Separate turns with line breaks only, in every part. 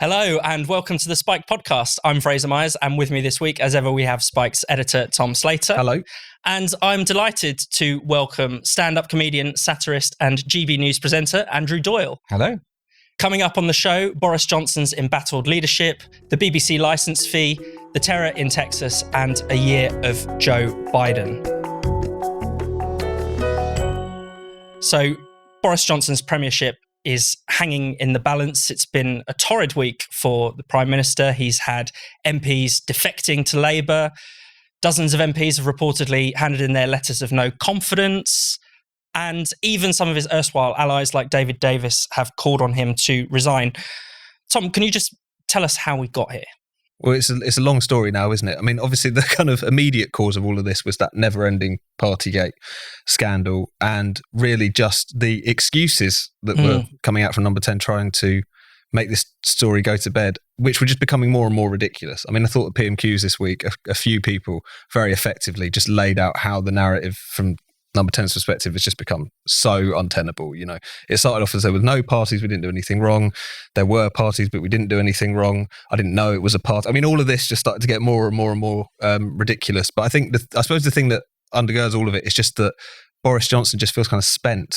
Hello and welcome to the Spike podcast. I'm Fraser Myers, and with me this week, as ever, we have Spike's editor, Tom Slater.
Hello.
And I'm delighted to welcome stand-up comedian, satirist and GB News presenter, Andrew Doyle.
Hello.
Coming up on the show, Boris Johnson's embattled leadership, the BBC licence fee, the terror in Texas, and a year of Joe Biden. So, Boris Johnson's premiership is hanging in the balance. It's been a torrid week for the Prime Minister. He's had MPs defecting to Labour. Dozens of MPs have reportedly handed in their letters of no confidence. And even some of his erstwhile allies like David Davis have called on him to resign. Tom, can you just tell us how we got here?
Well, it's a long story now, isn't it? I mean, obviously, the kind of immediate cause of all of this was that never-ending Partygate scandal, and really just the excuses that were coming out from Number 10 trying to make this story go to bed, which were just becoming more and more ridiculous. I mean, I thought the PMQs this week, a few people very effectively just laid out how the narrative from Number 10's perspective has just become so untenable. You know, it started off as there were no parties, we didn't do anything wrong. There were parties, but we didn't do anything wrong. I didn't know it was a party. I mean, all of this just started to get more and more and more ridiculous. But I think, I suppose the thing that undergirds all of it is just that Boris Johnson just feels kind of spent.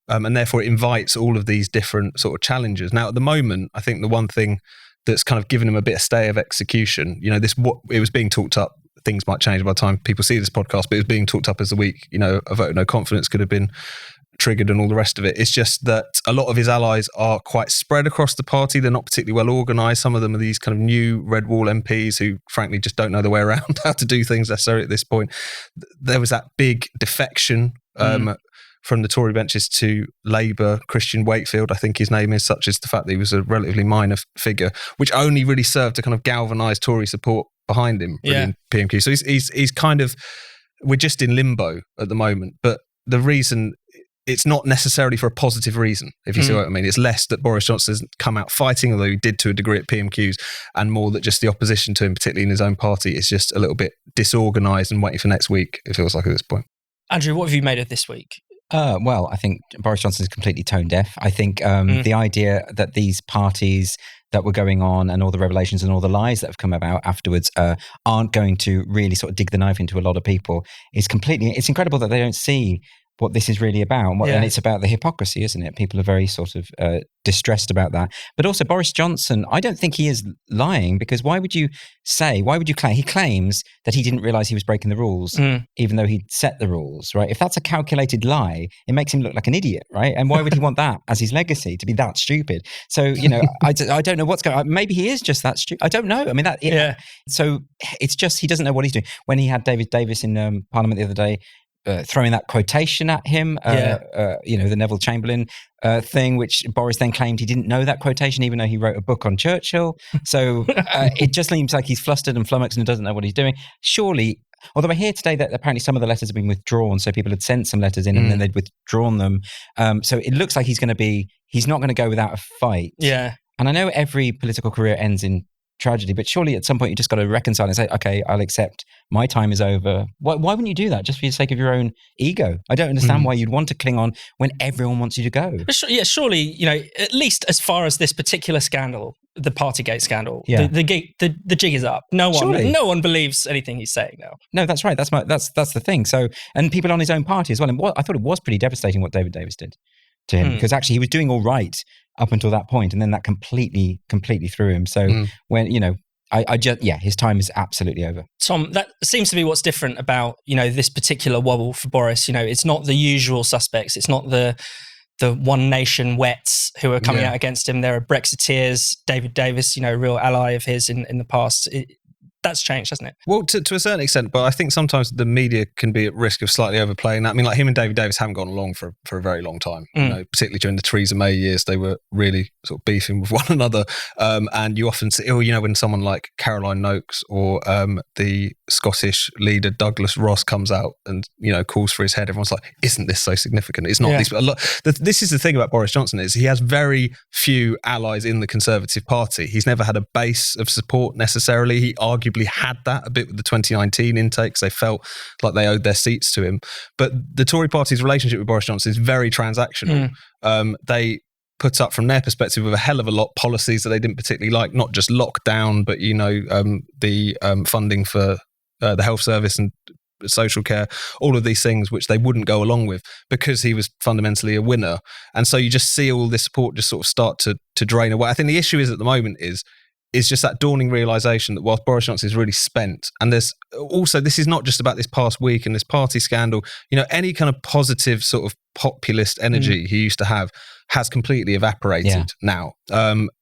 And therefore it invites all of these different sort of challenges. Now, at the moment, I think the one thing that's kind of given him a bit of stay of execution, you know, it was being talked up. Things might change by the time people see this podcast, but it was being talked up as the week, you know, a vote of no confidence could have been triggered and all the rest of it. It's just that a lot of his allies are quite spread across the party. They're not particularly well organised. Some of them are these kind of new red wall MPs who frankly just don't know their way around how to do things necessarily at this point. There was that big defection from the Tory benches to Labour. Christian Wakefield, I think his name is, such as the fact that he was a relatively minor figure, which only really served to kind of galvanise Tory support behind him in PMQ. So he's kind of, we're just in limbo at the moment. But the reason, it's not necessarily for a positive reason, if you see what I mean. It's less that Boris Johnson hasn't come out fighting, although he did to a degree at PMQs, and more that just the opposition to him, particularly in his own party, is just a little bit disorganised and waiting for next week, it feels like at this point.
Andrew, what have you made of this week?
Well, I think Boris Johnson is completely tone deaf. I think the idea that these parties that were going on and all the revelations and all the lies that have come about afterwards aren't going to really sort of dig the knife into a lot of people is completely, it's incredible that they don't see what this is really about. And it's about the hypocrisy, isn't it? People are very sort of distressed about that. But also Boris Johnson, I don't think he is lying, because why would you claim? He claims that he didn't realise he was breaking the rules, even though he'd set the rules, right? If that's a calculated lie, it makes him look like an idiot, right? And why would he want that as his legacy, to be that stupid? So, you know, I don't know what's going on. Maybe he is just that stupid. I don't know. I mean, so it's just, he doesn't know what he's doing. When he had David Davis in Parliament the other day, throwing that quotation at him, you know, the Neville Chamberlain thing, which Boris then claimed he didn't know that quotation, even though he wrote a book on Churchill. So it just seems like he's flustered and flummoxed and doesn't know what he's doing. Surely, although I hear today that apparently some of the letters have been withdrawn, so people had sent some letters in and then they'd withdrawn them. So it looks like he's not going to go without a fight.
Yeah.
And I know every political career ends in tragedy, but surely at some point you just got to reconcile and say, okay, I'll accept my time is over. Why wouldn't you do that just for the sake of your own ego? I don't understand why you'd want to cling on when everyone wants you to go.
Surely, you know, at least as far as this particular scandal, the Partygate scandal, the jig is up. No one believes anything he's saying now.
No, that's right. That's the thing. So, and people on his own party as well. And I thought it was pretty devastating what David Davis did to him, because actually he was doing all right up until that point, and then that completely threw him. So when, you know, his time is absolutely over.
Tom, that seems to be what's different about, you know, this particular wobble for Boris. You know, it's not the usual suspects. It's not the One Nation wets who are coming out against him. There are Brexiteers, David Davis, you know, a real ally of his in the past. That's changed, hasn't it?
Well, to a certain extent, but I think sometimes the media can be at risk of slightly overplaying that. I mean, like him and David Davis haven't gone along for a very long time. You know, particularly during the Theresa May years, they were really sort of beefing with one another. And you often see, you know, when someone like Caroline Noakes or the Scottish leader Douglas Ross comes out and, you know, calls for his head, everyone's like, isn't this so significant? It's not. This is the thing about Boris Johnson, is he has very few allies in the Conservative Party. He's never had a base of support necessarily. He arguably had that a bit with the 2019 intakes. They felt like they owed their seats to him. But the Tory party's relationship with Boris Johnson is very transactional. They put up from their perspective with a hell of a lot policies that they didn't particularly like, not just lockdown, but the funding for the health service and social care, all of these things which they wouldn't go along with because he was fundamentally a winner. And so you just see all this support just sort of start to drain away. I think the issue is at the moment is just that dawning realisation that whilst Boris Johnson is really spent, and there's also, this is not just about this past week and this party scandal, any kind of positive sort of populist energy he used to have has completely evaporated now.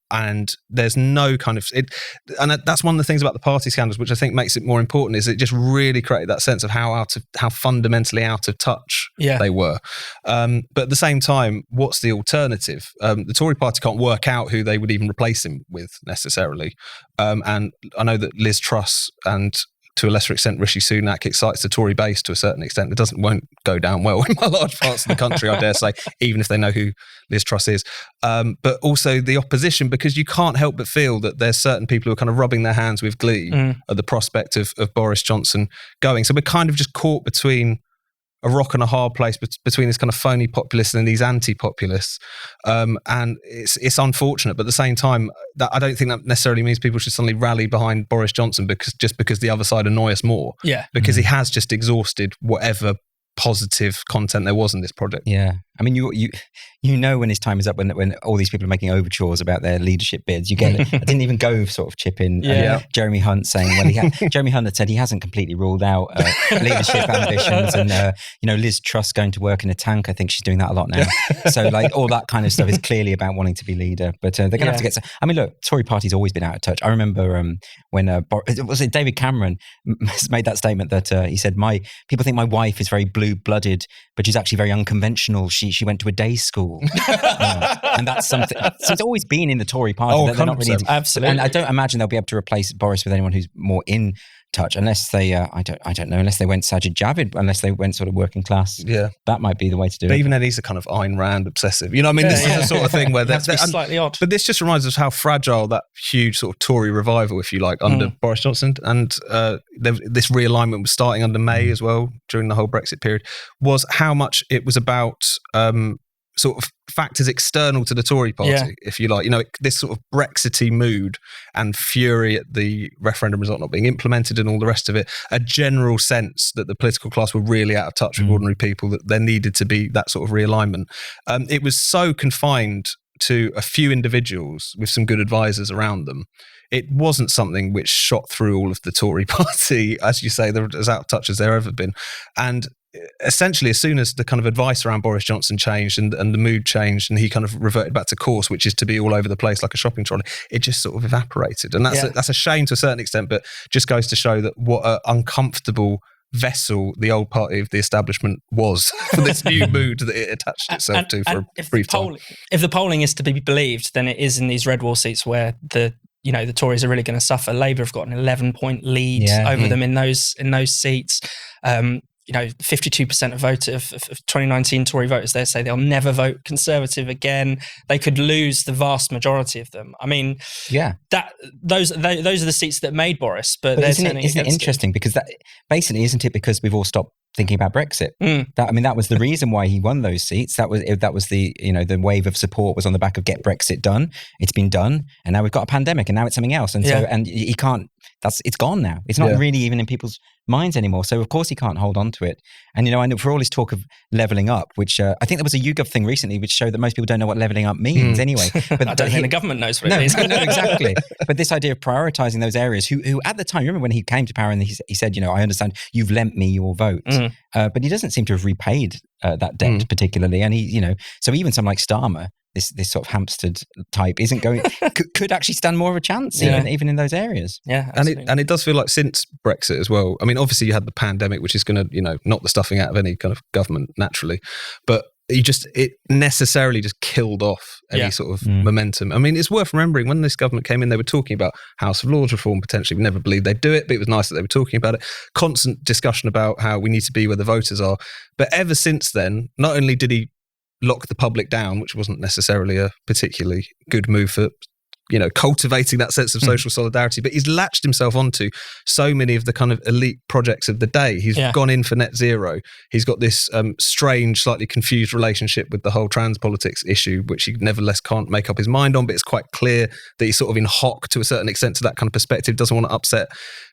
And there's no kind of it, and that's one of the things about the party scandals, which I think makes it more important, is it just really created that sense of how fundamentally out of touch they were. But at the same time, what's the alternative? The Tory party can't work out who they would even replace him with necessarily. And I know that Liz Truss and to a lesser extent Rishi Sunak excites the Tory base to a certain extent. It won't go down well in large parts of the country, I dare say, even if they know who Liz Truss is. But also the opposition, because you can't help but feel that there's certain people who are kind of rubbing their hands with glee at the prospect of Boris Johnson going. So we're kind of just caught between a rock and a hard place between this kind of phony populists and these anti-populists. And it's unfortunate, but at the same time, that I don't think that necessarily means people should suddenly rally behind Boris Johnson because the other side annoy us more. Yeah. Because he has just exhausted whatever positive content there was in this project.
Yeah. I mean, you know when his time is up, when all these people are making overtures about their leadership bids. You get I didn't even go sort of chip in. Jeremy Hunt saying, Jeremy Hunt had said he hasn't completely ruled out leadership ambitions, and Liz Truss going to work in a tank. I think she's doing that a lot now. So like all that kind of stuff is clearly about wanting to be leader. But they're going to have to get. I mean, look, Tory party's always been out of touch. I remember when was it David Cameron made that statement that he said, people think my wife is very blue-blooded, but she's actually very unconventional. She went to a day school, and that's something. So it's always been in the Tory party. They're not really
absolutely.
And I don't imagine they'll be able to replace Boris with anyone who's more in touch, unless they, I don't know, unless they went Sajid Javid, unless they went sort of working class. Yeah, that might be the way to do it.
But even then, he's a kind of Ayn Rand obsessive. This is the sort of thing where
they're slightly odd.
But this just reminds us how fragile that huge sort of Tory revival, if you like, under Boris Johnson, and this realignment was starting under May as well during the whole Brexit period, was how much it was about sort of factors external to the Tory party, if you like. This sort of Brexity mood and fury at the referendum result not being implemented and all the rest of it, a general sense that the political class were really out of touch with ordinary people, that there needed to be that sort of realignment. It was so confined to a few individuals with some good advisors around them. It wasn't something which shot through all of the Tory party. As you say, they're as out of touch as there ever been. And essentially, as soon as the kind of advice around Boris Johnson changed and the mood changed and he kind of reverted back to course, which is to be all over the place like a shopping trolley, it just sort of evaporated. And that's a shame to a certain extent, but just goes to show that what an uncomfortable vessel the old party of the establishment was for this new mood that it attached itself to for a brief time.
If the polling is to be believed, then it is in these red wall seats where the Tories are really going to suffer. Labour have got an 11-point lead over them in those seats. 52% of 2019 Tory voters, they say they'll never vote Conservative again. They could lose the vast majority of them. I mean, those are the seats that made Boris. But
isn't it interesting? Because that basically, isn't it because we've all stopped thinking about Brexit? That was the reason why he won those seats. That was the the wave of support was on the back of get Brexit done. It's been done, and now we've got a pandemic, and now it's something else. And so, and he can't. It's gone now. It's not really even in people's minds anymore. So of course he can't hold on to it. And I know for all his talk of levelling up, which I think there was a YouGov thing recently which showed that most people don't know what levelling up means anyway.
But I don't think the government knows what it means.
No, exactly. But this idea of prioritising those areas, who at the time, remember when he came to power and he said, I understand you've lent me your vote, but he doesn't seem to have repaid that debt particularly. And he, so even someone like Starmer, this sort of Hampstead type isn't going could actually stand more of a chance even in those areas.
Yeah,
and it does feel like since Brexit as well. I mean, obviously you had the pandemic, which is going to knock the stuffing out of any kind of government naturally, but it necessarily just killed off any sort of momentum. I mean, it's worth remembering when this government came in, they were talking about House of Lords reform potentially. We never believed they'd do it, but it was nice that they were talking about it. Constant discussion about how we need to be where the voters are. But ever since then, not only did he lock the public down, which wasn't necessarily a particularly good move for cultivating that sense of social solidarity. But he's latched himself onto so many of the kind of elite projects of the day. He's gone in for net zero. He's got this strange, slightly confused relationship with the whole trans politics issue, which he nevertheless can't make up his mind on. But it's quite clear that he's sort of in hock to a certain extent to that kind of perspective, doesn't want to upset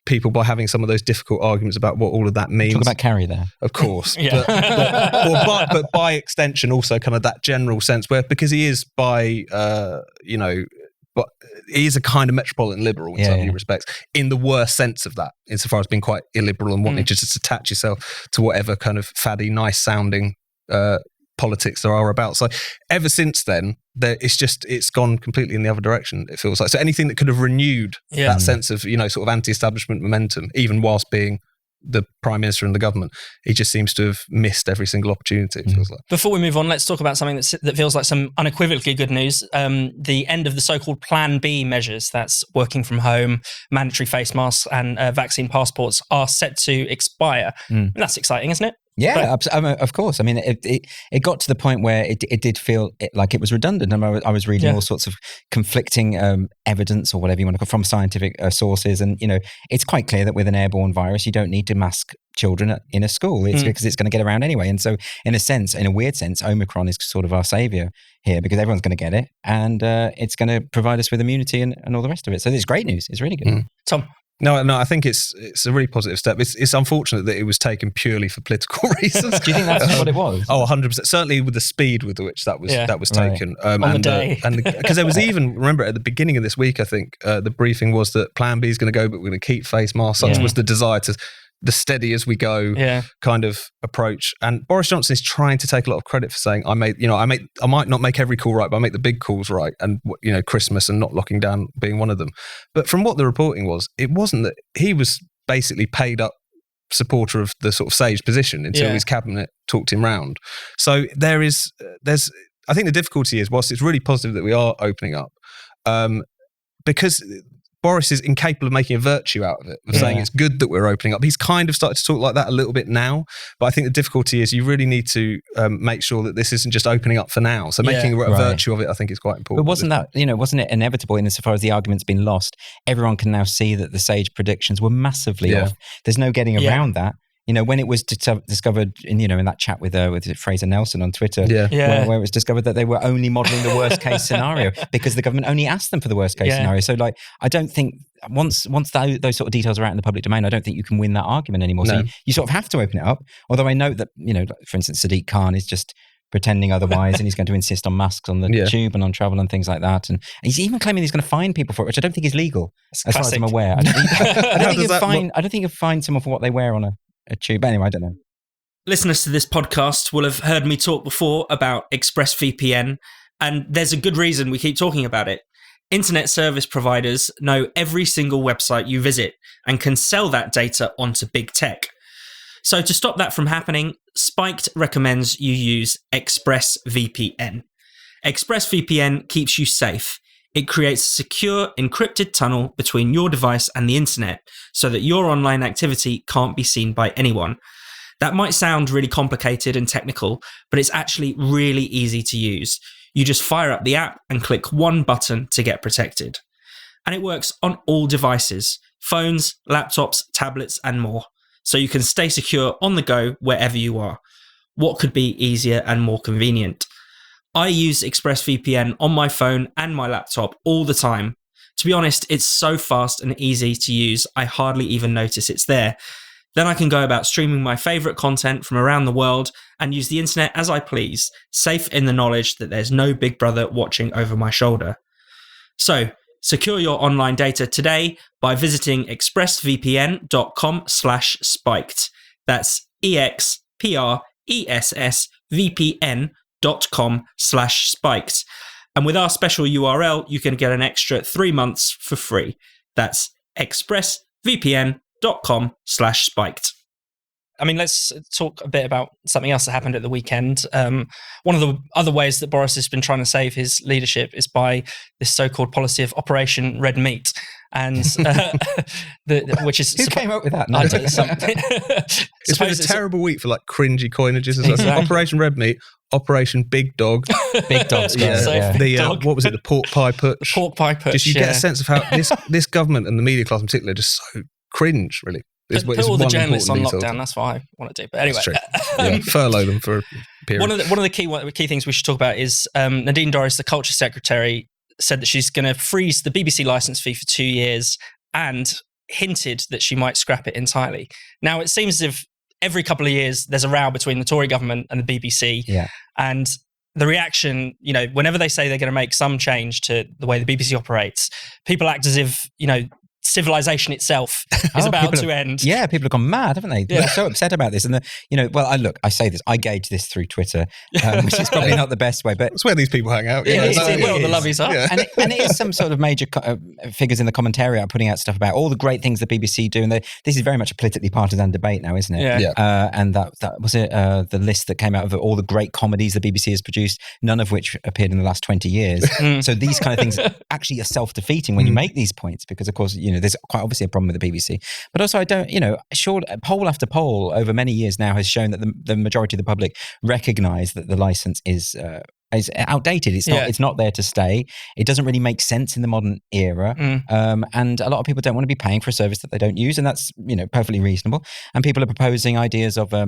people by having some of those difficult arguments about what all of that means.
Talk about Carrie there.
Of course. But by extension, also kind of that general sense where, because he is but he is a kind of metropolitan liberal in so many respects, in the worst sense of that, insofar as being quite illiberal and wanting to just attach yourself to whatever kind of faddy, nice sounding politics there are about. So ever since then, it's gone completely in the other direction, it feels like. So anything that could have renewed that sense of, sort of anti-establishment momentum, even whilst being the Prime Minister and the government, he just seems to have missed every single opportunity, it feels like.
Before we move on, let's talk about something that feels like some unequivocally good news. The end of the so-called Plan B measures, that's working from home, mandatory face masks and vaccine passports, are set to expire. And that's exciting, isn't it?
Yeah, of course. I mean, it got to the point where it did feel like it was redundant. I was reading all sorts of conflicting evidence, or whatever you want to call it, from scientific sources. And, it's quite clear that with an airborne virus, you don't need to mask children in a school. It's because it's going to get around anyway. And so in a weird sense, Omicron is sort of our savior here, because everyone's going to get it, and it's going to provide us with immunity and all the rest of it. So it's great news. It's really good.
Tom?
No, I think it's a really positive step. It's unfortunate that it was taken purely for political reasons.
Do you think that's what it was?
Oh, 100%. Certainly with the speed with which that was taken.
On the day.
Because there was even, remember at the beginning of this week, I think, the briefing was that Plan B is going to go, but we're going to keep face masks. Such was the desire to the steady as we go kind of approach. And Boris Johnson is trying to take a lot of credit for saying, I might not make every call right, but I make the big calls right. And, Christmas and not locking down being one of them. But from what the reporting was, it wasn't that he was basically paid up supporter of the sort of sage position until his cabinet talked him round. So there's, I think the difficulty is, whilst it's really positive that we are opening up, because Boris is incapable of making a virtue out of it, of saying it's good that we're opening up. He's kind of started to talk like that a little bit now, but I think the difficulty is you really need to make sure that this isn't just opening up for now. So making a virtue of it, I think, is quite important.
But wasn't it inevitable insofar as the argument's been lost? Everyone can now see that the sage predictions were massively off. There's no getting around that. When it was discovered in that chat with Fraser Nelson on Twitter, where it was discovered that they were only modelling the worst case scenario because the government only asked them for the worst case scenario. So, I don't think once those sort of details are out in the public domain, I don't think you can win that argument anymore. No. So you sort of have to open it up. Although I know that for instance, Sadiq Khan is just pretending otherwise, and he's going to insist on masks on the tube and on travel and things like that. And he's even claiming he's going to fine people for it, which I don't think is legal, as far as I'm aware. I don't think you'll fine someone for what they wear on a tube. Anyway, I don't know.
Listeners to this podcast will have heard me talk before about ExpressVPN, and there's a good reason we keep talking about it. Internet service providers know every single website you visit and can sell that data onto big tech. So to stop that from happening, Spiked recommends you use ExpressVPN. ExpressVPN keeps you safe. It creates a secure, encrypted tunnel between your device and the internet so that your online activity can't be seen by anyone. That might sound really complicated and technical, but it's actually really easy to use. You just fire up the app and click one button to get protected. And it works on all devices, phones, laptops, tablets, and more. So you can stay secure on the go wherever you are. What could be easier and more convenient? I use ExpressVPN on my phone and my laptop all the time. To be honest, it's so fast and easy to use, I hardly even notice it's there. Then I can go about streaming my favourite content from around the world and use the internet as I please, safe in the knowledge that there's no big brother watching over my shoulder. So, secure your online data today by visiting expressvpn.com/spiked. That's expressvpn.com/spiked. And with our special URL, you can get an extra 3 months for free. That's expressvpn.com/spiked. I mean, let's talk a bit about something else that happened at the weekend. One of the other ways that Boris has been trying to save his leadership is by this so-called policy of Operation Red Meat. And which is
who came up with that?
It's been a terrible week for like cringy coinages. Exactly. Operation Red Meat, Operation Big Dog.
Big Dog's great.
What was it? The pork pie putsch.
The pork pie putsch.
Just you get a sense of how this government and the media class in particular are just so cringe, really.
Put all the journalists on lockdown. That's what I want to do. But anyway,
furlough them for a period.
One of the key things we should talk about is Nadine Dorries, the culture secretary, said that she's going to freeze the BBC licence fee for 2 years and hinted that she might scrap it entirely. Now, it seems as if every couple of years there's a row between the Tory government and the BBC.
Yeah.
And the reaction, whenever they say they're going to make some change to the way the BBC operates, people act as if, civilization itself is about to end.
Yeah, people have gone mad, haven't they?
Yeah.
They're so upset about this. And, I say this, I gauge this through Twitter, which is probably not the best way, but...
It's where these people hang out.
It's where all the lovies are.
Yeah.
And it is some sort of major figures in the commentary are putting out stuff about all the great things the BBC do. And this is very much a politically partisan debate now, isn't it?
Yeah.
And that was it, the list that came out of all the great comedies the BBC has produced, none of which appeared in the last 20 years. So these kind of things actually are self-defeating when you make these points, because, of course, there's quite obviously a problem with the BBC. But also, poll after poll over many years now has shown that the majority of the public recognise that the licence is outdated. It's not there to stay. It doesn't really make sense in the modern era. And a lot of people don't want to be paying for a service that they don't use, and that's perfectly reasonable. And people are proposing ideas of a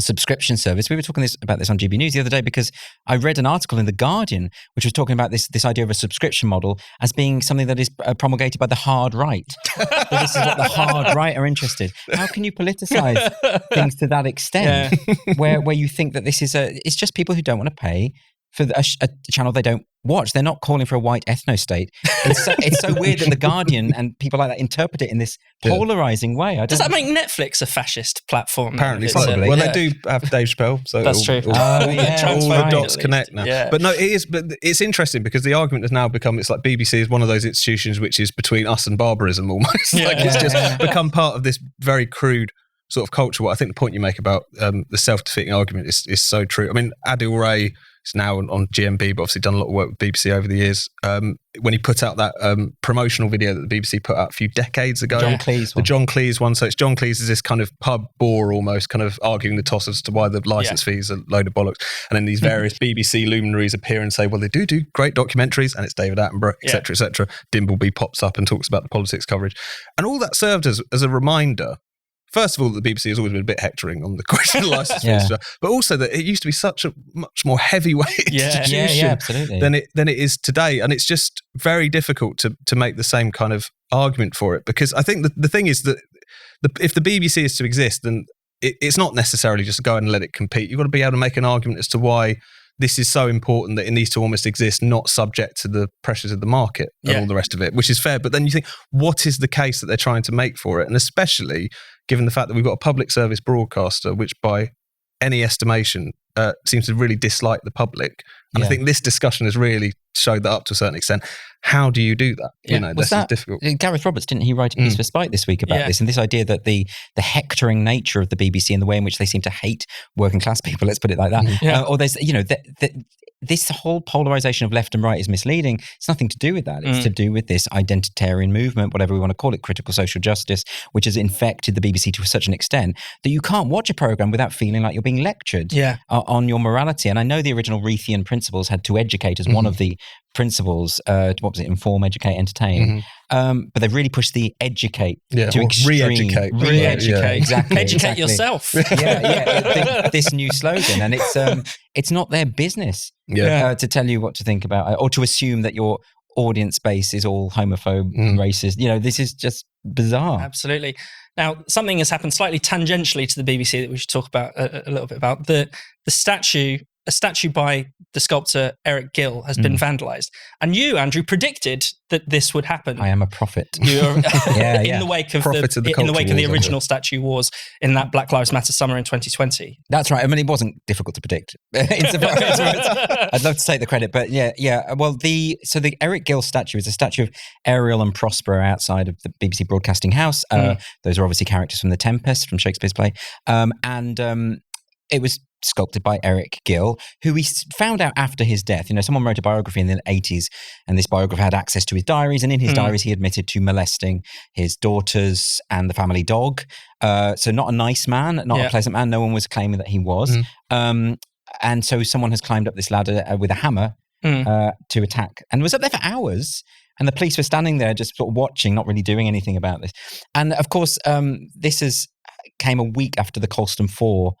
subscription service. We were talking about this on GB News the other day, because I read an article in The Guardian which was talking about this idea of a subscription model as being something that is promulgated by the hard right. This is what the hard right are interested. How can you politicise things to that extent, where you think that this is it's just people who don't want to pay for a channel they don't watch? They're not calling for a white ethno-state. It's so weird that The Guardian and people like that interpret it in this polarising way.
Does that make Netflix a fascist platform?
Apparently, probably. They do have Dave Chappelle, so
that's true.
All the dots connect now. Yeah. But no, it is. But it's interesting because the argument has now become, it's like BBC is one of those institutions which is between us and barbarism almost. It's just become part of this very crude sort of culture. What I think the point you make about the self-defeating argument is so true. I mean, Adil Ray is now on GMB, but obviously done a lot of work with BBC over the years. When he put out that promotional video that the BBC put out a few decades ago, the John Cleese one. So it's John Cleese is this kind of pub bore almost, kind of arguing the toss as to why the licence fees are a load of bollocks. And then these various BBC luminaries appear and say, well, they do great documentaries, and it's David Attenborough, etc., etc. Dimbleby pops up and talks about the politics coverage. And all that served as a reminder, first of all, that the BBC has always been a bit hectoring on the question of licence fees, but also that it used to be such a much more heavyweight institution than it is today. And it's just very difficult to make the same kind of argument for it, because I think the thing is that if the BBC is to exist, then it's not necessarily just go and let it compete. You've got to be able to make an argument as to why this is so important that it needs to almost exist, not subject to the pressures of the market and all the rest of it, which is fair. But then you think, what is the case that they're trying to make for it? And especially given the fact that we've got a public service broadcaster, which by any estimation seems to really dislike the public. And I think this discussion has really showed that up to a certain extent. How do you do that? This is difficult.
Gareth Roberts, didn't he write a piece for Spike this week about this? And this idea that the hectoring nature of the BBC and the way in which they seem to hate working class people, let's put it like that. Or there's, this whole polarisation of left and right is misleading. It's nothing to do with that. It's to do with this identitarian movement, whatever we want to call it, critical social justice, which has infected the BBC to such an extent that you can't watch a programme without feeling like you're being lectured on your morality. And I know the original Reithian principles had to educate as one of the principles. What was it? Inform, educate, entertain. But they've really pushed the educate to extreme.
Re-educate.
Exactly.
Educate yourself.
This new slogan. And it's not their business to tell you what to think about, or to assume that your audience base is all homophobe, racist. This is just bizarre.
Absolutely. Now, something has happened slightly tangentially to the BBC that we should talk about a little bit about. The statue, a statue by the sculptor Eric Gill, has been vandalised. And you, Andrew, predicted that this would happen.
I am a prophet.
You're in the wake of the original statue wars in that Black Lives Matter summer in 2020.
That's right. I mean, it wasn't difficult to predict. I'd love to take the credit, but Well, the Eric Gill statue is a statue of Ariel and Prospero outside of the BBC Broadcasting House. Those are obviously characters from The Tempest, from Shakespeare's play, and it was sculpted by Eric Gill, who we found out after his death. Someone wrote a biography in the 80s, and this biographer had access to his diaries, and in his diaries he admitted to molesting his daughters and the family dog. So not a nice man, not a pleasant man. No one was claiming that he was. And so someone has climbed up this ladder with a hammer to attack, and was up there for hours. And the police were standing there just sort of watching, not really doing anything about this. And of course, this came a week after the Colston 4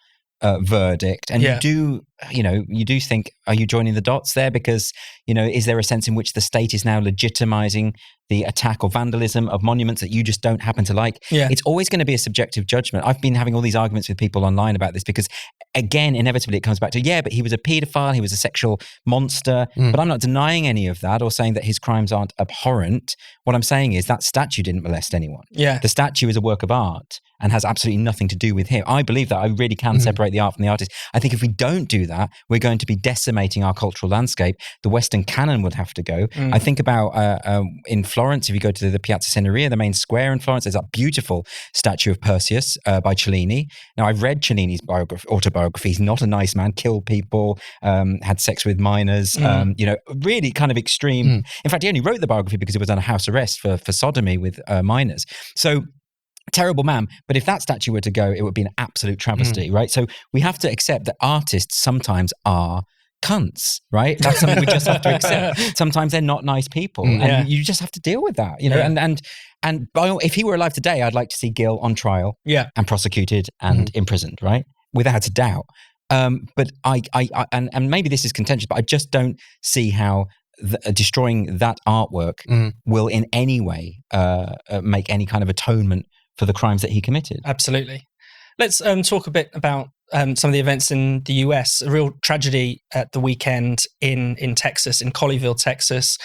verdict. And you do think, are you joining the dots there? Because, is there a sense in which the state is now legitimizing the attack or vandalism of monuments that you just don't happen to like?
Yeah.
It's always going to be a subjective judgment. I've been having all these arguments with people online about this because, again, inevitably it comes back to, but he was a paedophile, he was a sexual monster, but I'm not denying any of that or saying that his crimes aren't abhorrent. What I'm saying is that statue didn't molest anyone.
Yeah.
The statue is a work of art and has absolutely nothing to do with him. I believe that I really can separate the art from the artist. I think if we don't do that, we're going to be decimating our cultural landscape. The Western canon would have to go. I think about in Florence, if you go to the Piazza Signoria, the main square in Florence, there's that beautiful statue of Perseus by Cellini. Now, I've read Cellini's autobiography. He's not a nice man, killed people, had sex with minors, really kind of extreme. In fact, he only wrote the biography because he was under house arrest for sodomy with minors. So, terrible man. But if that statue were to go, it would be an absolute travesty, right? So we have to accept that artists sometimes are cunts, right? That's something we just have to accept. Sometimes they're not nice people, and you just have to deal with that, And if he were alive today, I'd like to see Gil on trial, and prosecuted and imprisoned, right? Without a doubt. But I maybe this is contentious, but I just don't see how destroying that artwork will in any way make any kind of atonement for the crimes that he committed.
Absolutely. Let's talk a bit about some of the events in the US. A real tragedy at the weekend in Texas, in Colleyville, Texas.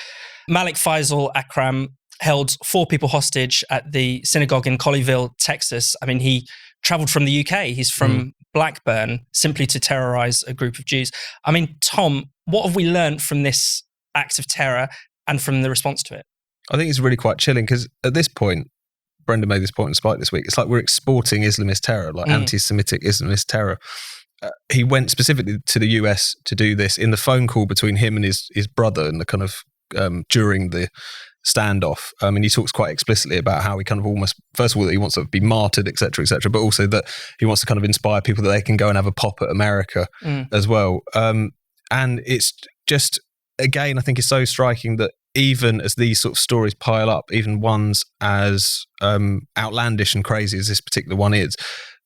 Malik Faisal Akram held 4 people hostage at the synagogue in Colleyville, Texas. I mean, he traveled from the UK. He's from Blackburn, simply to terrorize a group of Jews. I mean, Tom, what have we learned from this act of terror and from the response to it?
I think it's really quite chilling because at this point, Brendan made this point in Spike this week, it's like we're exporting Islamist terror, like anti-Semitic Islamist terror. He went specifically to the US to do this in the phone call between him and his brother and the kind of during the standoff. And he talks quite explicitly about how he kind of almost, first of all, that he wants to be martyred, et cetera, but also that he wants to kind of inspire people that they can go and have a pop at America as well. And it's just, again, I think it's so striking that even as these sort of stories pile up, even ones as outlandish and crazy as this particular one is,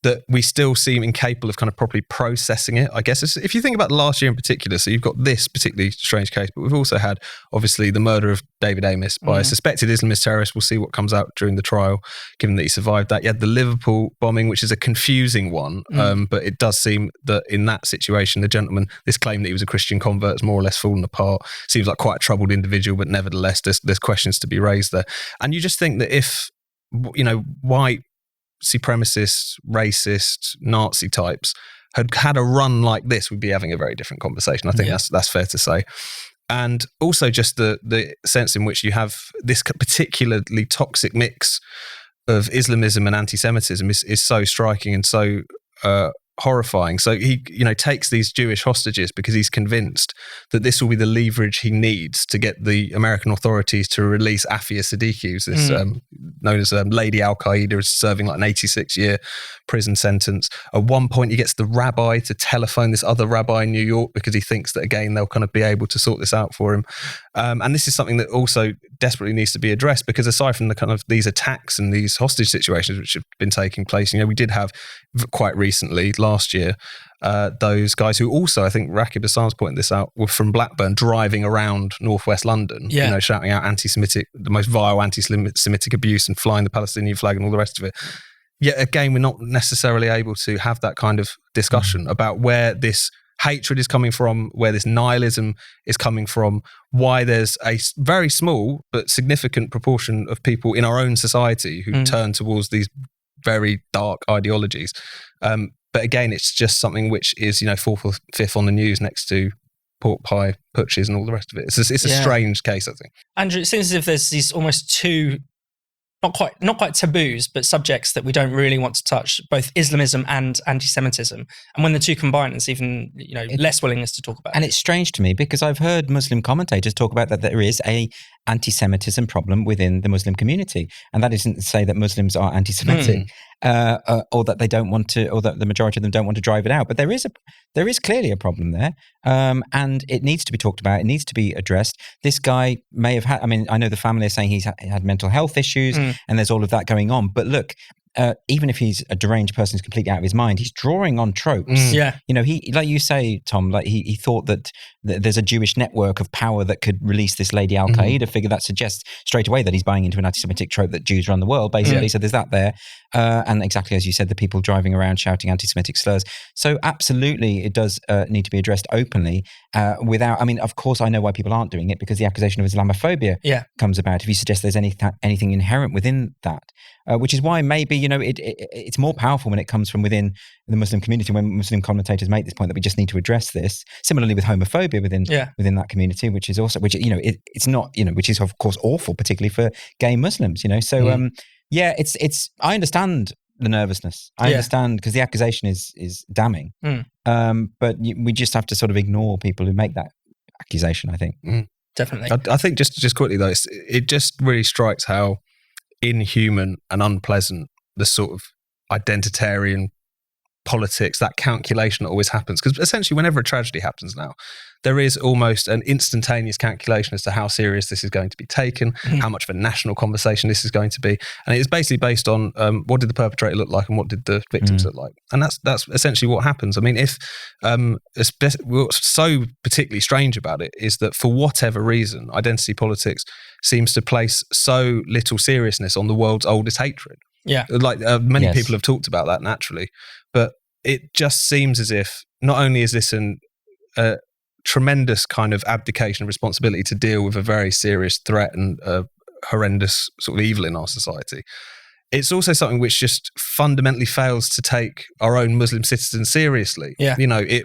that we still seem incapable of kind of properly processing it. I guess if you think about last year in particular, so you've got this particularly strange case, but we've also had obviously the murder of David Amos by a suspected Islamist terrorist. We'll see what comes out during the trial, given that he survived that. You had the Liverpool bombing, which is a confusing one, but it does seem that in that situation, the gentleman, this claim that he was a Christian convert has more or less fallen apart. Seems like quite a troubled individual, but nevertheless, there's questions to be raised there. And you just think that if, white supremacists, racist, Nazi types had a run like this, we'd be having a very different conversation. I think that's fair to say. And also just the sense in which you have this particularly toxic mix of Islamism and anti-Semitism is so striking and so horrifying. So he, takes these Jewish hostages because he's convinced that this will be the leverage he needs to get the American authorities to release Afia Siddiqui, who's this known as Lady Al-Qaeda, is serving like an 86-year prison sentence. At one point, he gets the rabbi to telephone this other rabbi in New York because he thinks that, again, they'll kind of be able to sort this out for him. And this is something that also desperately needs to be addressed because aside from the kind of these attacks and these hostage situations which have been taking place, we did have quite recently, last year, those guys who also, I think Rakib Hassan's pointed this out, were from Blackburn driving around northwest London, shouting out anti-Semitic, the most vile anti-Semitic abuse and flying the Palestinian flag and all the rest of it. Yet again, we're not necessarily able to have that kind of discussion about where this hatred is coming from, where this nihilism is coming from, why there's a very small but significant proportion of people in our own society who turn towards these very dark ideologies. But again, it's just something which is, 4th or 5th on the news next to pork pie, putches and all the rest of it. It's a strange case, I think. Andrew,
it seems as if there's these almost two, not quite taboos, but subjects that we don't really want to touch, both Islamism and anti-Semitism. And when the two combine, it's even, less willingness to talk about it.
And it's strange to me because I've heard Muslim commentators talk about that there is a anti-Semitism problem within the Muslim community. And that isn't to say that Muslims are anti-Semitic or that they don't want to, or that the majority of them don't want to drive it out. But there is clearly a problem there. And it needs to be talked about. It needs to be addressed. This guy may have had, I mean, I know the family are saying he had mental health issues and there's all of that going on. But look, even if he's a deranged person who's completely out of his mind, he's drawing on tropes.
Yeah.
You know, he, like you say, Tom, like he thought that there's a Jewish network of power that could release this lady Al-Qaeda figure. That suggests straight away that he's buying into an anti-Semitic trope that Jews run the world, basically. So there's that there. And exactly as you said, the people driving around shouting anti-Semitic slurs. So absolutely, it does need to be addressed openly without, I mean, of course, I know why people aren't doing it, because the accusation of Islamophobia comes about. If you suggest there's anything inherent within that, which is why maybe, you know, it's more powerful when it comes from within the Muslim community, when Muslim commentators make this point that we just need to address this. Similarly with homophobia within that community, which is also, you know, it's not, you know, which is of course awful, particularly for gay Muslims, you know. So it's I understand the nervousness. I understand, because the accusation is damning. But we just have to sort of ignore people who make that accusation, I think.
Definitely.
I think just quickly though, it just really strikes how inhuman and unpleasant the sort of identitarian politics, that calculation that always happens. Because essentially whenever a tragedy happens now, there is almost an instantaneous calculation as to how serious this is going to be taken, how much of a national conversation this is going to be. And it is basically based on what did the perpetrator look like and what did the victims look like. And that's essentially what happens. I mean, if what's so particularly strange about it is that for whatever reason, identity politics seems to place so little seriousness on the world's oldest hatred.
Yeah.
Like many people have talked about that naturally, but it just seems as if not only is this a tremendous kind of abdication of responsibility to deal with a very serious threat and horrendous sort of evil in our society, it's also something which just fundamentally fails to take our own Muslim citizens seriously.
Yeah.
You know, it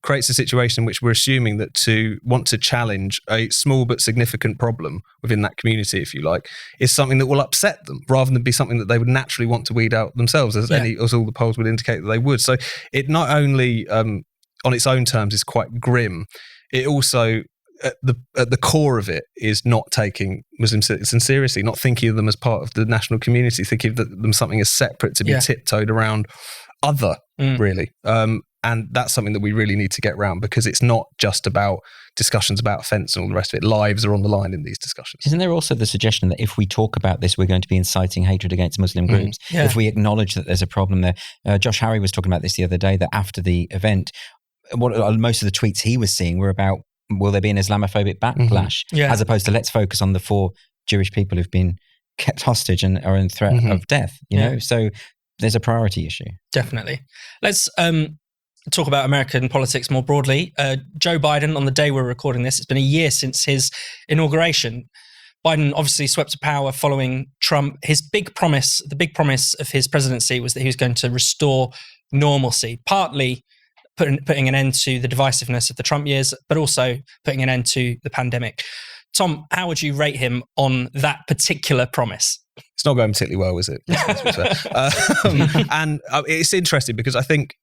creates a situation in which we're assuming that to want to challenge a small but significant problem within that community, if you like, is something that will upset them rather than be something that they would naturally want to weed out themselves, as all the polls would indicate that they would. So it not only on its own terms is quite grim, it also at the core of it is not taking Muslim citizens seriously, not thinking of them as part of the national community, thinking of them something as separate to be tiptoed around other, really. And that's something that we really need to get around, because it's not just about discussions about offence and all the rest of it. Lives are on the line in these discussions.
Isn't there also the suggestion that if we talk about this, we're going to be inciting hatred against Muslim groups? If we acknowledge that there's a problem there. Josh Harry was talking about this the other day, that after the event, most of the tweets he was seeing were about, will there be an Islamophobic backlash? As opposed to, let's focus on the 4 Jewish people who've been kept hostage and are in threat of death, you know? So there's a priority issue.
Definitely. Let's talk about American politics more broadly. Joe Biden, on the day we're recording this, it's been a year since his inauguration. Biden obviously swept to power following Trump. His big promise, the big promise of his presidency, was that he was going to restore normalcy, partly putting an end to the divisiveness of the Trump years, but also putting an end to the pandemic. Tom, how would you rate him on that particular promise?
It's not going particularly well, is it? And it's interesting because I think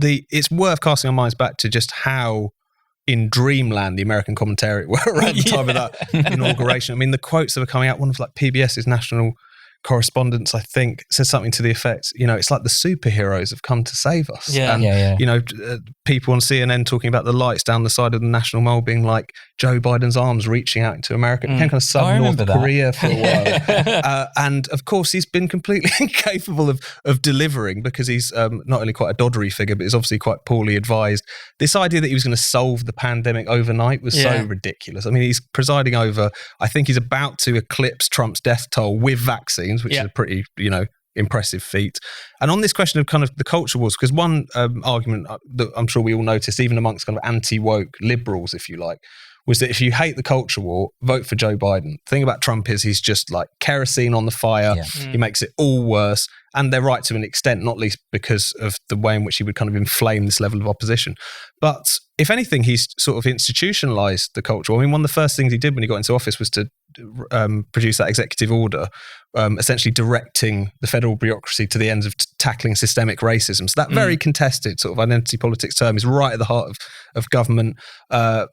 it's worth casting our minds back to just how in dreamland the American commentariat were around the time of that inauguration. I mean, the quotes that were coming out, one of like PBS's national correspondents, I think, said something to the effect, you know, it's like the superheroes have come to save us. You know, people on CNN talking about the lights down the side of the National Mall being like Joe Biden's arms reaching out into America. It became kind of sub-North Korea for a while. And of course, he's been completely incapable of delivering, because he's not only quite a doddery figure, but he's obviously quite poorly advised. This idea that he was going to solve the pandemic overnight was so ridiculous. I mean, he's presiding over, I think he's about to eclipse Trump's death toll with vaccines, which is a pretty, you know, impressive feat. And on this question of kind of the culture wars, because one argument that I'm sure we all noticed, even amongst kind of anti-woke liberals, if you like, was that if you hate the culture war, vote for Joe Biden. The thing about Trump is he's just like kerosene on the fire. He makes it all worse. And they're right to an extent, not least because of the way in which he would kind of inflame this level of opposition. But if anything, he's sort of institutionalized the culture. I mean, one of the first things he did when he got into office was to produce that executive order, essentially directing the federal bureaucracy to the ends of tackling systemic racism. So that very contested sort of identity politics term is right at the heart of government.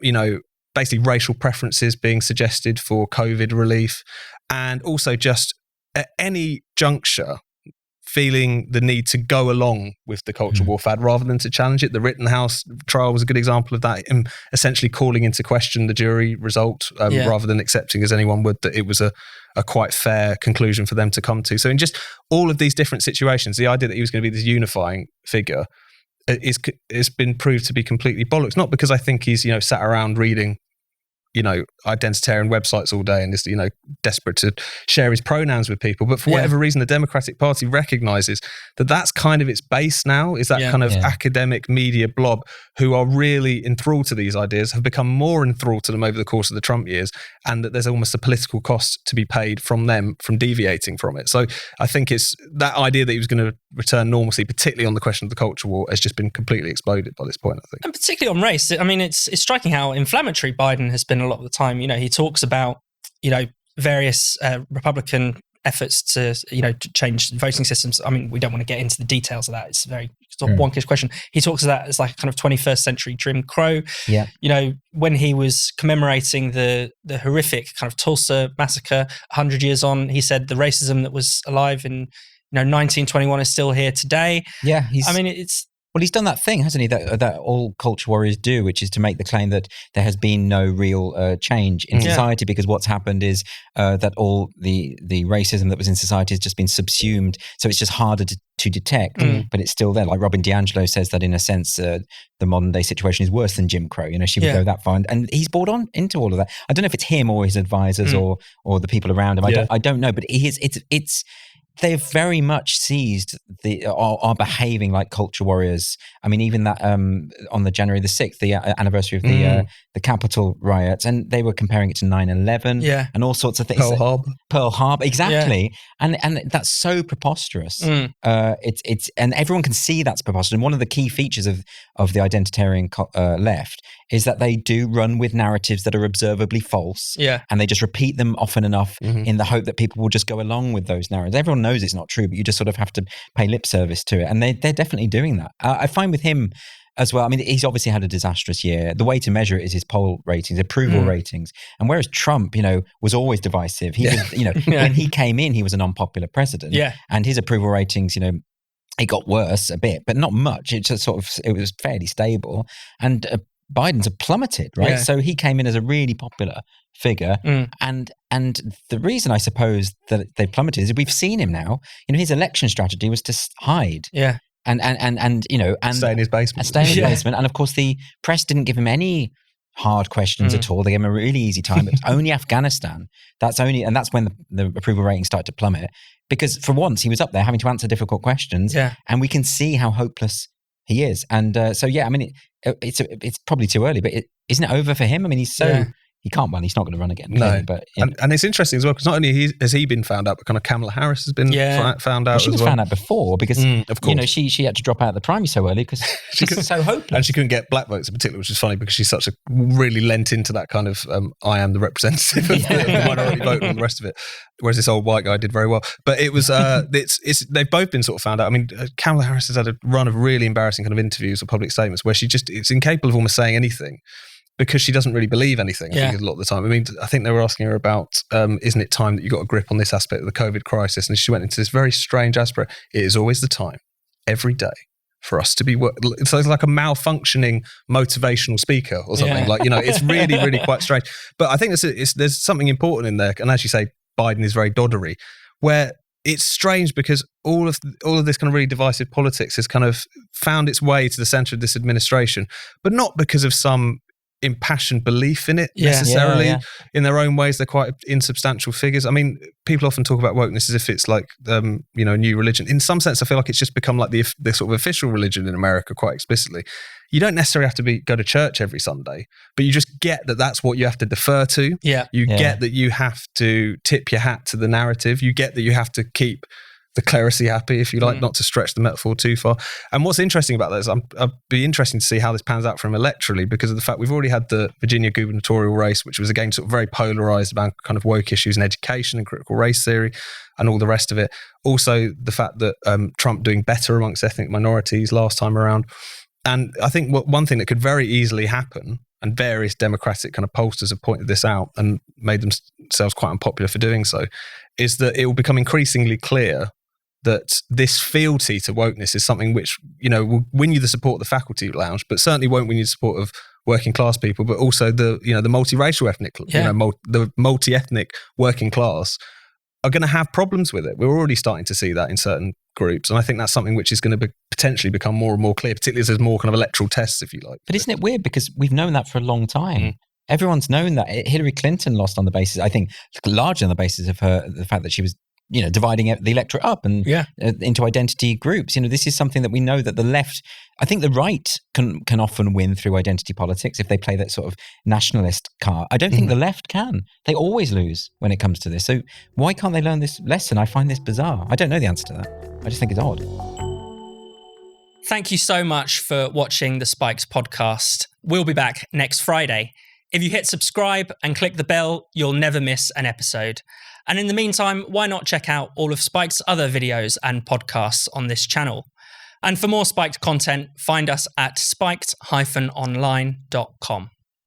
You know, basically racial preferences being suggested for COVID relief, and also just at any juncture feeling the need to go along with the culture war fad rather than to challenge it. The Rittenhouse trial was a good example of that, essentially calling into question the jury result rather than accepting, as anyone would, that it was a quite fair conclusion for them to come to. So in just all of these different situations, the idea that he was going to be this unifying figure it's been proved to be completely bollocks. Not because I think he's, sat around reading identitarian websites all day and is, desperate to share his pronouns with people. But for whatever reason, the Democratic Party recognises that that's kind of its base now, is that kind of academic media blob who are really enthralled to these ideas, have become more enthralled to them over the course of the Trump years, and that there's almost a political cost to be paid from them from deviating from it. So I think it's that idea that he was going to return normalcy, particularly on the question of the culture war, has just been completely exploded by this point, I think.
And particularly on race. I mean, it's striking how inflammatory Biden has been a lot of the time. He talks about, various Republican efforts to change voting systems. I mean, we don't want to get into the details of that. It's a very sort of wonkish question. He talks of that as like a kind of 21st century Jim Crow. Yeah. When he was commemorating the horrific kind of Tulsa massacre 100 years on, he said the racism that was alive in 1921 is still here today.
Yeah.
Well,
he's done that thing, hasn't he, that all culture warriors do, which is to make the claim that there has been no real change in society, because what's happened is that all the racism that was in society has just been subsumed. So it's just harder to detect, but it's still there. Like Robin DiAngelo says that in a sense, the modern day situation is worse than Jim Crow. She would go that far. And he's bought on into all of that. I don't know if it's him or his advisors or the people around him. I don't know, but they've very much seized are behaving like culture warriors. I mean, even that on the January the 6th, the anniversary of the Capitol riots, and they were comparing it to 9/11 and all sorts of things. Pearl Harbor, exactly. Yeah. And that's so preposterous. It's and everyone can see that's preposterous. And one of the key features of the identitarian left is that they do run with narratives that are observably false. Yeah. And they just repeat them often enough in the hope that people will just go along with those narratives. Everyone knows it's not true, but you just sort of have to pay lip service to it. And they're definitely doing that. I find with him as well, I mean, he's obviously had a disastrous year. The way to measure it is his poll ratings, approval ratings. And whereas Trump, was always divisive. He was, when he came in, he was an unpopular president. Yeah. And his approval ratings, it got worse a bit, but not much. It just it was fairly stable. And Biden's have plummeted, right? Yeah. So he came in as a really popular figure, and the reason I suppose that they plummeted is we've seen him now. His election strategy was to hide, and
stay in his basement,
and of course the press didn't give him any hard questions at all. They gave him a really easy time. It was only Afghanistan. That's when the approval ratings started to plummet, because for once he was up there having to answer difficult questions, and we can see how hopeless he is. And I mean, it's probably too early, but isn't it over for him? I mean, he's so he can't run. He's not going to run again.
No,
but
and it's interesting as well, because not only has he been found out, but kind of Kamala Harris has been found out.
Well, she was found out before because
of course.
She had to drop out of the primary so early because she was so hopeless,
and she couldn't get black votes in particular, which is funny because she's really lent into that kind of I am the representative of the minority vote and all the rest of it. Whereas this old white guy did very well. But it was they've both been sort of found out. I mean, Kamala Harris has had a run of really embarrassing kind of interviews or public statements where it's incapable of almost saying anything, because she doesn't really believe anything, I think, a lot of the time. I mean, I think they were asking her about, isn't it time that you got a grip on this aspect of the COVID crisis? And she went into this very strange aspect. It is always the time, every day, for us to be so it's like a malfunctioning motivational speaker or something. It's really, really quite strange. But I think there's something important in there. And as you say, Biden is very doddery, where it's strange because all of this kind of really divisive politics has kind of found its way to the center of this administration, but not because of some impassioned belief in it necessarily. In their own ways, they're quite insubstantial figures. I mean, people often talk about wokeness as if it's like a new religion. In some sense, I feel like it's just become like the sort of official religion in America quite explicitly. You don't necessarily have to go to church every Sunday, but you just get that that's what you have to defer to. You get that you have to tip your hat to the narrative. You get that you have to keep the clerisy happy, if you like, not to stretch the metaphor too far. And what's interesting about that is I'd be interesting to see how this pans out for him electorally, because of the fact we've already had the Virginia gubernatorial race, which was again sort of very polarized about kind of woke issues in education and critical race theory and all the rest of it. Also, the fact that Trump doing better amongst ethnic minorities last time around. And I think one thing that could very easily happen and various Democratic kind of pollsters have pointed this out and made themselves quite unpopular for doing so, is that it will become increasingly clear that this fealty to wokeness is something which, will win you the support of the faculty lounge, but certainly won't win you the support of working class people, but also the multiracial ethnic, the multi-ethnic working class are going to have problems with it. We're already starting to see that in certain groups. And I think that's something which is going to potentially become more and more clear, particularly as there's more kind of electoral tests, if you like.
But isn't it weird? Because we've known that for a long time. Everyone's known that. Hillary Clinton lost on the basis, I think, largely on the basis of the fact that she was dividing the electorate up and into identity groups. This is something that we know that the left, I think the right can often win through identity politics if they play that sort of nationalist card. I don't think the left can. They always lose when it comes to this. So why can't they learn this lesson? I find this bizarre. I don't know the answer to that. I just think it's odd.
Thank you so much for watching the Spikes podcast. We'll be back next Friday. If you hit subscribe and click the bell, you'll never miss an episode. And in the meantime, why not check out all of Spike's other videos and podcasts on this channel? And for more Spiked content, find us at spiked-online.com.